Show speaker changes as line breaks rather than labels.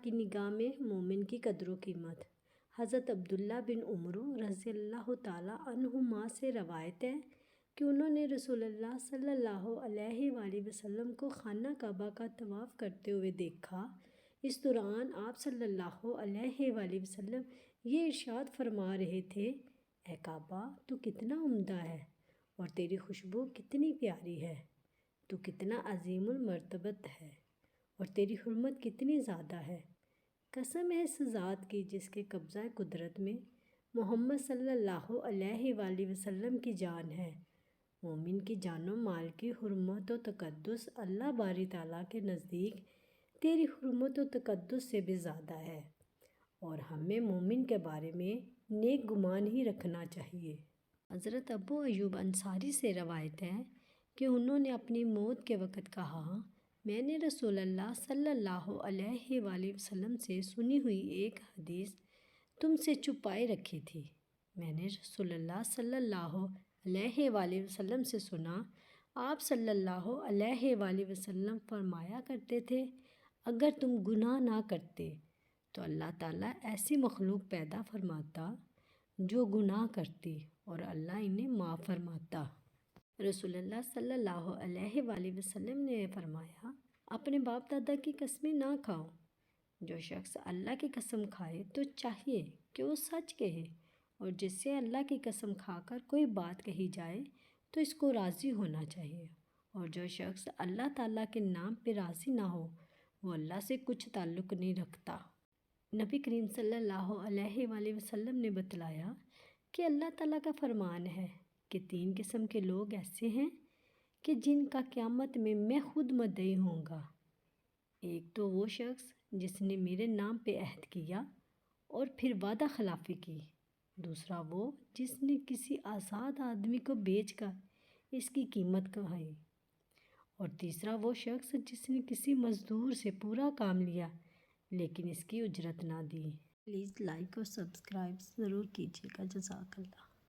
کی نگاہ میں مومن کی قدر و قیمت۔ حضرت عبداللہ بن عمر رضی اللہ تعالیٰ عنہما سے روایت ہے کہ انہوں نے رسول اللہ صلی اللہ علیہ وآلہ وسلم کو خانہ کعبہ کا طواف کرتے ہوئے دیکھا۔ اس دوران آپ صلی اللہ علیہ وآلہ وسلم یہ ارشاد فرما رہے تھے: اے کعبہ، تو کتنا عمدہ ہے اور تیری خوشبو کتنی پیاری ہے، تو کتنا عظیم المرتبت ہے اور تیری حرمت کتنی زیادہ ہے۔ قسم ہے اس ذات کی جس کے قبضہ قدرت میں محمد صلی اللہ علیہ وآلہ وسلم کی جان ہے۔ مومن کی جان و مال کی حرمت و تقدس اللہ باری تعالیٰ کے نزدیک تیری حرمت و تقدس سے بھی زیادہ ہے، اور ہمیں مومن کے بارے میں نیک گمان ہی رکھنا چاہیے۔ حضرت ابو ایوب انصاری سے روایت ہے کہ انہوں نے اپنی موت کے وقت کہا: میں نے رسول اللہ صلی اللہ علیہ وآلہ وسلم سے سنی ہوئی ایک حدیث تم سے چھپائے رکھی تھی۔ میں نے رسول اللہ صلی اللہ علیہ وآلہ وسلم سے سنا، آپ صلی اللہ علیہ وآلہ وسلم فرمایا کرتے تھے: اگر تم گناہ نہ کرتے تو اللہ تعالیٰ ایسی مخلوق پیدا فرماتا جو گناہ کرتی اور اللہ انہیں معاف فرماتا۔ رسول اللہ صلی اللہ علیہ وآلہ وسلم نے فرمایا: اپنے باپ دادا کی قسمیں نہ کھاؤ۔ جو شخص اللہ کی قسم کھائے تو چاہیے کہ وہ سچ کہے، اور جس سے اللہ کی قسم کھا کر کوئی بات کہی جائے تو اس کو راضی ہونا چاہیے، اور جو شخص اللہ تعالیٰ کے نام پہ راضی نہ ہو وہ اللہ سے کچھ تعلق نہیں رکھتا۔ نبی کریم صلی اللہ علیہ وآلہ وسلم نے بتلایا کہ اللہ تعالیٰ کا فرمان ہے کہ 3 قسم کے لوگ ایسے ہیں کہ جن کا قیامت میں خود مدعی ہوں گا۔ ایک تو وہ شخص جس نے میرے نام پہ عہد کیا اور پھر وعدہ خلافی کی، دوسرا وہ جس نے کسی آزاد آدمی کو بیچ کر اس کی قیمت کمائی، اور تیسرا وہ شخص جس نے کسی مزدور سے پورا کام لیا لیکن اس کی اجرت نہ دی۔ پلیز لائک اور سبسکرائب ضرور کیجیے گا۔ جزاک اللہ۔